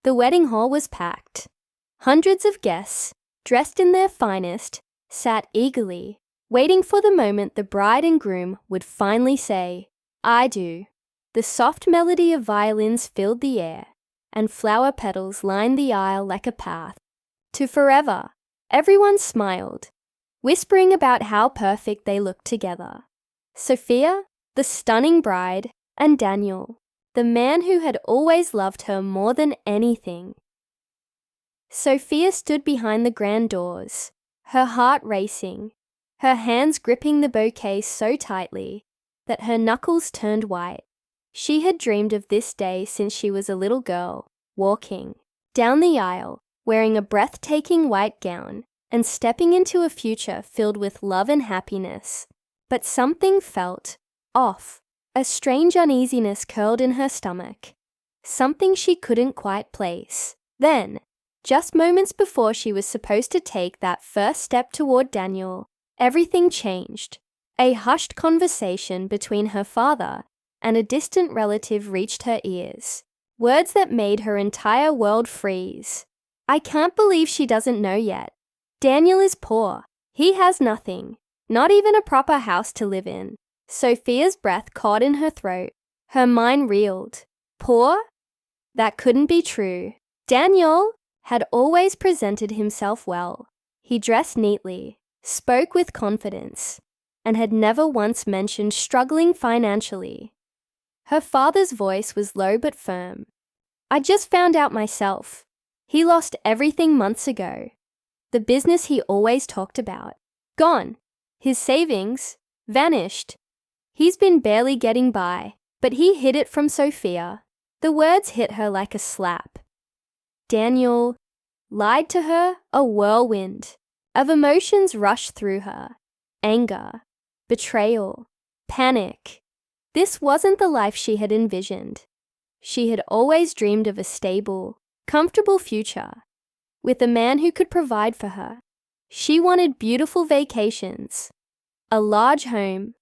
The wedding hall was packed. Hundreds of guests, dressed in their finest, sat eagerly, waiting for the moment the bride and groom would finally say, "I do." The soft melody of violins filled the air, and flower petals lined the aisle like a path to forever. Everyone smiled, whispering about how perfect they looked together. Sophia, the stunning bride, and Daniel, the man who had always loved her more than anything. Sophia stood behind the grand doors, her heart racing, her hands gripping the bouquet so tightly that her knuckles turned white. She had dreamed of this day since she was a little girl, walking down the aisle, wearing a breathtaking white gown and stepping into a future filled with love and happiness. But something felt off. A strange uneasiness curled in her stomach, something she couldn't quite place. Then, just moments before she was supposed to take that first step toward Daniel, everything changed. A hushed conversation between her father and a distant relative reached her ears. Words that made her entire world freeze. "I can't believe she doesn't know yet. Daniel is poor. He has nothing, not even a proper house to live in." Sophia's breath caught in her throat. Her mind reeled. Poor? That couldn't be true. Daniel had always presented himself well. He dressed neatly, spoke with confidence, and had never once mentioned struggling financially. Her father's voice was low but firm. "I just found out myself. He lost everything months ago. The business he always talked about. Gone. His savings vanished. He's been barely getting by." But he hid it from Sophia. The words hit her like a slap. Daniel lied to her. A whirlwind of emotions rushed through her. Anger, betrayal, panic. This wasn't the life she had envisioned. She had always dreamed of a stable, comfortable future, with a man who could provide for her. She wanted beautiful vacations, a large home,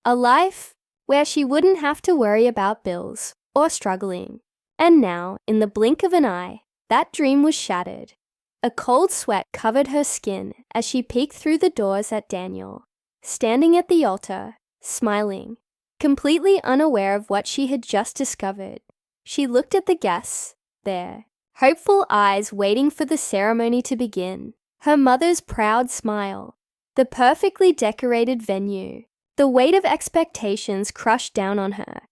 a life where she wouldn't have to worry about bills or struggling. And now, in the blink of an eye, that dream was shattered. A cold sweat covered her skin as she peeked through the doors at Daniel, standing at the altar, smiling, completely unaware of what she had just discovered. She looked at the guests there, hopeful eyes waiting for the ceremony to begin. Her mother's proud smile, the perfectly decorated venue. The weight of expectations crushed down on her.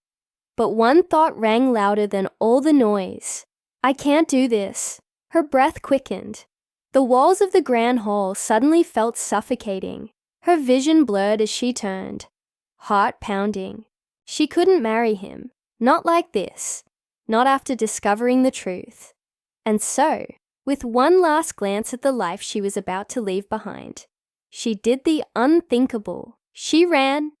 But one thought rang louder than all the noise. "I can't do this." Her breath quickened. The walls of the grand hall suddenly felt suffocating. Her vision blurred as she turned, heart pounding. She couldn't marry him. Not like this. Not after discovering the truth. And so, with one last glance at the life she was about to leave behind, she did the unthinkable. She ran.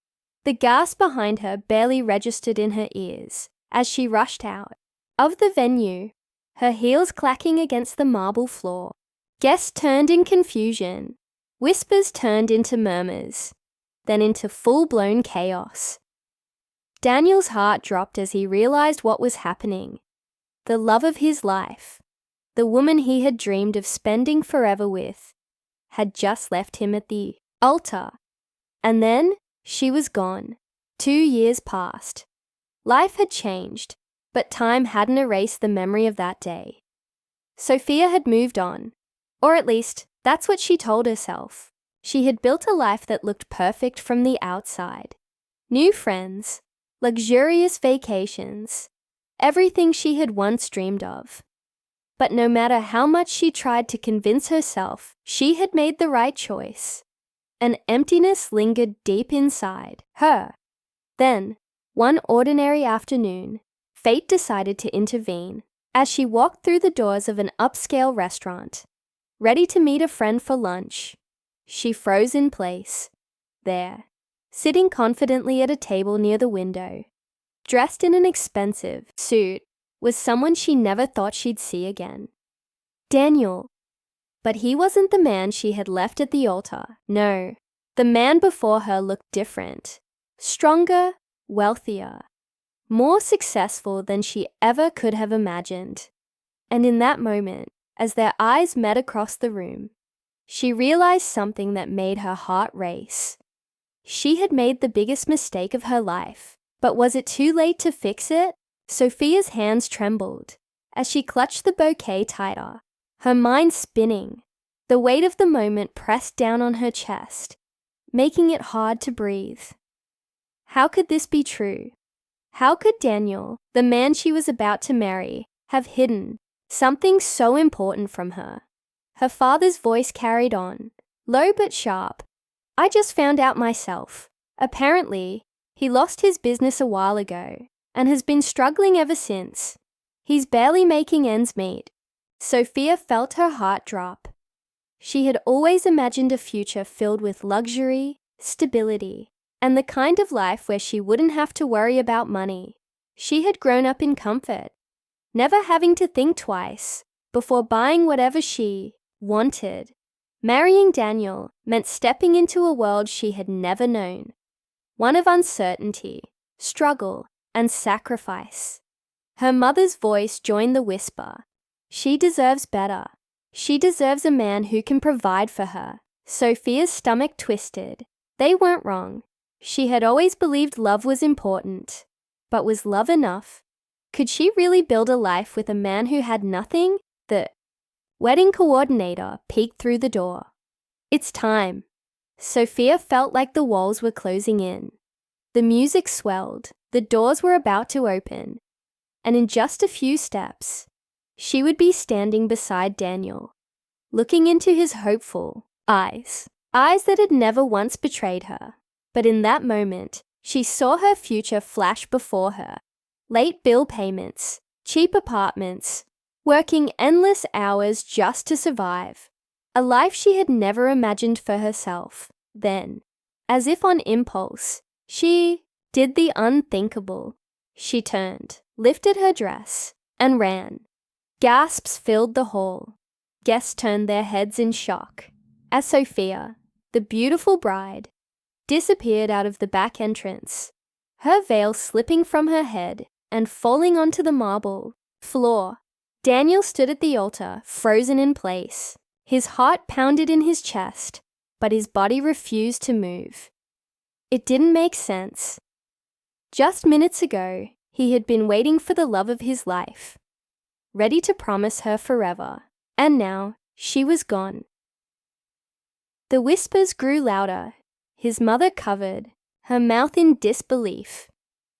The gasp behind her barely registered in her ears as she rushed out of the venue, her heels clacking against the marble floor. Guests turned in confusion. Whispers turned into murmurs, then into full-blown chaos. Daniel's heart dropped as he realized what was happening. The love of his life, the woman he had dreamed of spending forever with, had just left him at the altar. And then she was gone. 2 years passed. Life had changed, but time hadn't erased the memory of that day. Sophia had moved on, or at least that's what she told herself. She had built a life that looked perfect from the outside. New friends, luxurious vacations, everything she had once dreamed of. But no matter how much she tried to convince herself she had made the right choice, an emptiness lingered deep inside her. Then, one ordinary afternoon, fate decided to intervene. As she walked through the doors of an upscale restaurant, ready to meet a friend for lunch, she froze in place. There, sitting confidently at a table near the window, dressed in an expensive suit, was someone she never thought she'd see again. Daniel. But he wasn't the man she had left at the altar. No, the man before her looked different. Stronger, wealthier, more successful than she ever could have imagined. And in that moment, as their eyes met across the room, she realized something that made her heart race. She had made the biggest mistake of her life, but was it too late to fix it? Sophia's hands trembled as she clutched the bouquet tighter, her mind spinning. The weight of the moment pressed down on her chest, making it hard to breathe. How could this be true? How could Daniel, the man she was about to marry, have hidden something so important from her? Her father's voice carried on, low but sharp. I just found out myself. Apparently, he lost his business a while ago and has been struggling ever since. He's barely making ends meet. Sophia felt her heart drop. She had always imagined a future filled with luxury, stability, and the kind of life where she wouldn't have to worry about money. She had grown up in comfort, never having to think twice before buying whatever she wanted. Marrying Daniel meant stepping into a world she had never known, one of uncertainty, struggle, and sacrifice. Her mother's voice joined the whisper. She deserves better. She deserves a man who can provide for her. Sophia's stomach twisted. They weren't wrong. She had always believed love was important. But was love enough? Could she really build a life with a man who had nothing? The wedding coordinator peeked through the door. It's time. Sophia felt like the walls were closing in. The music swelled. The doors were about to open. And in just a few steps, she would be standing beside Daniel, looking into his hopeful eyes that had never once betrayed her. But in that moment, she saw her future flash before her. Late bill payments, cheap apartments, working endless hours just to survive. A life she had never imagined for herself. Then, as if on impulse, she did the unthinkable. She turned, lifted her dress, and ran. Gasps filled the hall. Guests turned their heads in shock as Sophia, the beautiful bride, disappeared out of the back entrance, her veil slipping from her head and falling onto the marble floor. Daniel stood at the altar, frozen in place. His heart pounded in his chest, but his body refused to move. It didn't make sense. Just minutes ago, he had been waiting for the love of his life, ready to promise her forever, and now she was gone. The whispers grew louder. His mother covered her mouth in disbelief.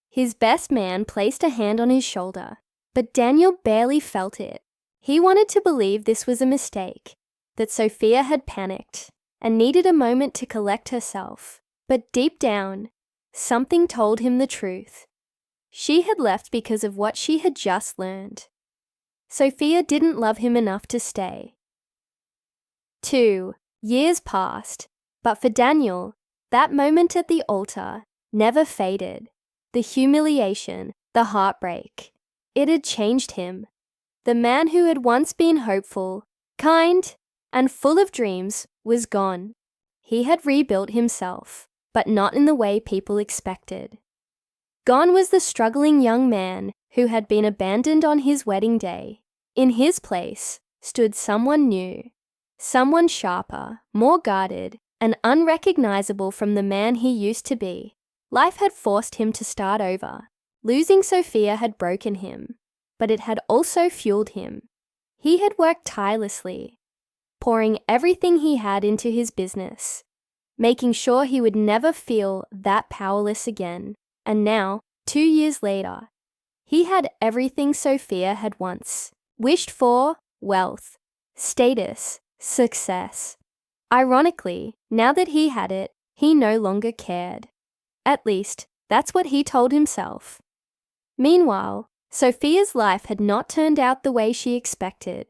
His best man placed a hand on his shoulder, but Daniel barely felt it. He wanted to believe this was a mistake, that Sophia had panicked and needed a moment to collect herself. But deep down, something told him the truth. She had left because of what she had just learned. Sophia didn't love him enough to stay. 2 years passed, but for Daniel, that moment at the altar never faded. The humiliation, the heartbreak, it had changed him. The man who had once been hopeful, kind, and full of dreams was gone. He had rebuilt himself, but not in the way people expected. Gone was the struggling young man who had been abandoned on his wedding day. In his place stood someone new, someone sharper, more guarded, and unrecognizable from the man he used to be. Life had forced him to start over. Losing Sophia had broken him, but it had also fueled him. He had worked tirelessly, pouring everything he had into his business, making sure he would never feel that powerless again. And now, 2 years later, he had everything Sophia had once wished for: wealth, status, success. Ironically, now that he had it, he no longer cared. At least, that's what he told himself. Meanwhile, Sophia's life had not turned out the way she expected.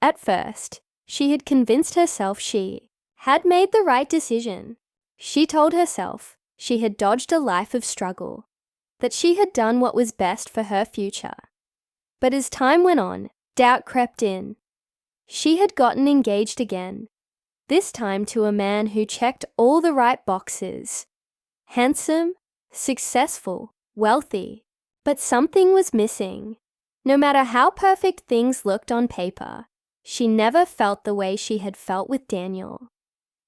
At first, she had convinced herself she had made the right decision. She told herself she had dodged a life of struggle, that she had done what was best for her future. But as time went on, doubt crept in. She had gotten engaged again, this time to a man who checked all the right boxes. Handsome, successful, wealthy, but something was missing. No matter how perfect things looked on paper, she never felt the way she had felt with Daniel.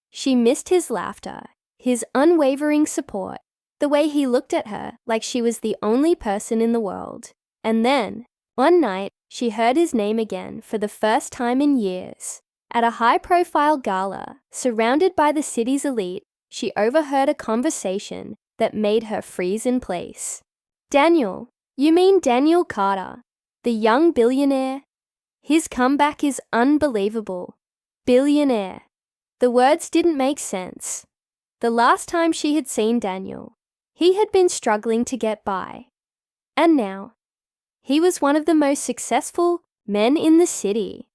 She missed his laughter, his unwavering support, the way he looked at her like she was the only person in the world. And then, one night, she heard his name again for the first time in years. At a high-profile gala, surrounded by the city's elite, she overheard a conversation that made her freeze in place. "Daniel, you mean Daniel Carter, the young billionaire? His comeback is unbelievable. Billionaire." The words didn't make sense. The last time she had seen Daniel, he had been struggling to get by. And now, he was one of the most successful men in the city.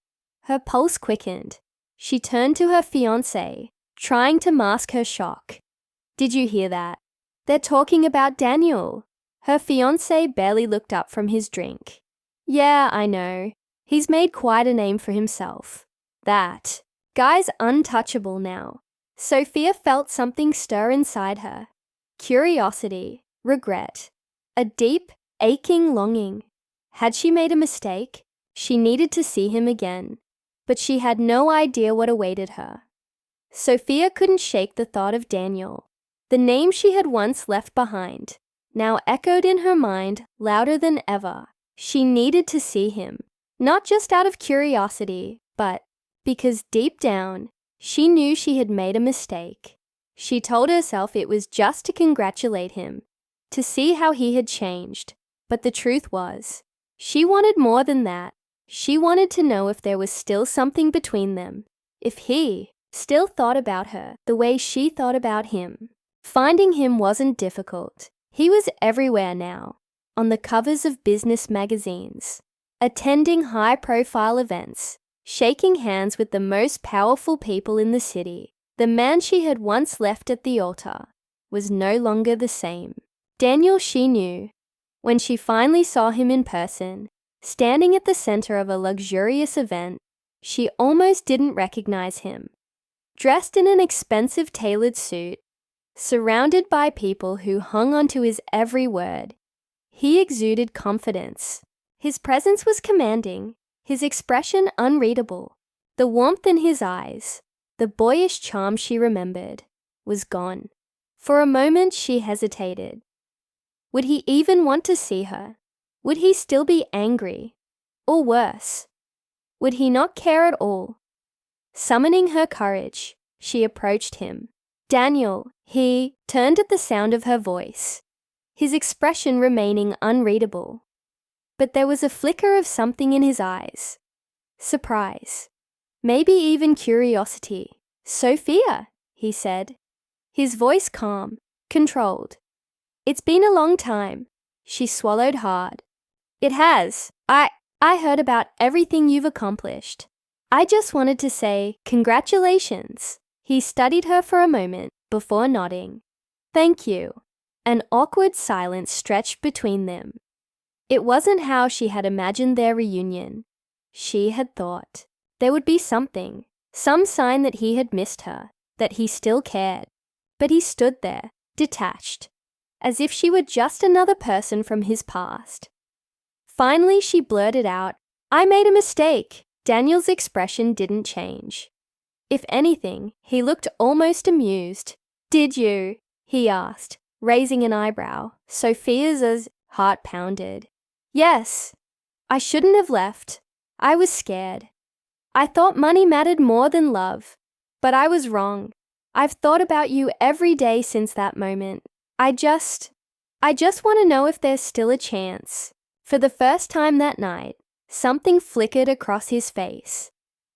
Her pulse quickened. She turned to her fiancé, trying to mask her shock. "Did you hear that? They're talking about Daniel." Her fiancé barely looked up from his drink. "Yeah, I know. He's made quite a name for himself. That guy's untouchable now." Sophia felt something stir inside her. Curiosity, regret, a deep, aching longing. Had she made a mistake? She needed to see him again, but she had no idea what awaited her. Sophia couldn't shake the thought of Daniel. The name she had once left behind now echoed in her mind louder than ever. She needed to see him, not just out of curiosity, but because deep down, she knew she had made a mistake. She told herself it was just to congratulate him, to see how he had changed. But the truth was, she wanted more than that. She wanted to know if there was still something between them, if he still thought about her the way she thought about him. Finding him wasn't difficult. He was everywhere now, on the covers of business magazines, attending high-profile events, shaking hands with the most powerful people in the city. The man she had once left at the altar was no longer the same. Daniel, she knew. When she finally saw him in person, standing at the center of a luxurious event, she almost didn't recognize him. Dressed in an expensive tailored suit, surrounded by people who hung onto his every word, he exuded confidence. His presence was commanding, his expression unreadable. The warmth in his eyes, the boyish charm she remembered, was gone. For a moment she hesitated. Would he even want to see her? Would he still be angry? Or worse, would he not care at all? Summoning her courage, she approached him. "Daniel," he turned at the sound of her voice, his expression remaining unreadable. But there was a flicker of something in his eyes. Surprise. Maybe even curiosity. "Sophia," he said, his voice calm, controlled. "It's been a long time." She swallowed hard. "It has. I heard about everything you've accomplished. I just wanted to say congratulations." He studied her for a moment before nodding. "Thank you." An awkward silence stretched between them. It wasn't how she had imagined their reunion. She had thought there would be something, some sign that he had missed her, that he still cared. But he stood there, detached, as if she were just another person from his past. Finally, she blurted out, "I made a mistake." Daniel's expression didn't change. If anything, he looked almost amused. "Did you?" he asked, raising an eyebrow. Sophia's heart pounded. "Yes. I shouldn't have left. I was scared. I thought money mattered more than love. But I was wrong. I've thought about you every day since that moment. I just want to know if there's still a chance." For the first time that night, something flickered across his face.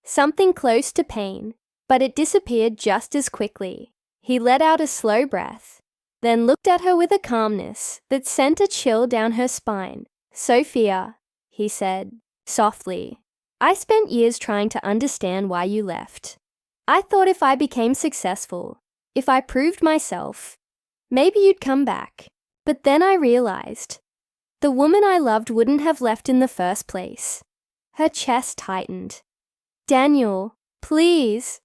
Something close to pain, but it disappeared just as quickly. He let out a slow breath, then looked at her with a calmness that sent a chill down her spine. "Sophia," he said, softly, "I spent years trying to understand why you left. I thought if I became successful, if I proved myself, maybe you'd come back. But then I realized the woman I loved wouldn't have left in the first place." Her chest tightened. "Daniel, please."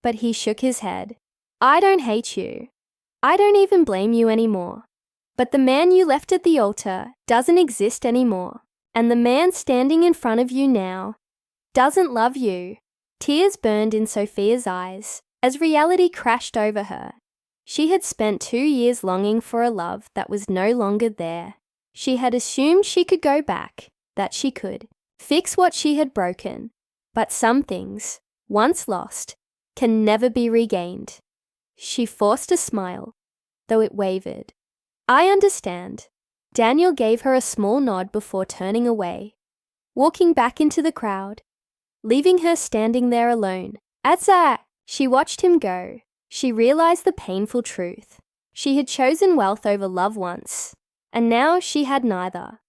But he shook his head. "I don't hate you. I don't even blame you anymore. But the man you left at the altar doesn't exist anymore. And the man standing in front of you now doesn't love you. Tears burned in Sophia's eyes as reality crashed over her. She had spent 2 years longing for a love that was no longer there. She had assumed she could go back, that she could fix what she had broken. But some things, once lost, can never be regained. She forced a smile, though it wavered. I understand. Daniel gave her a small nod before turning away, walking back into the crowd, leaving her standing there alone. She watched him go. She realized the painful truth. She had chosen wealth over love once, and now she had neither.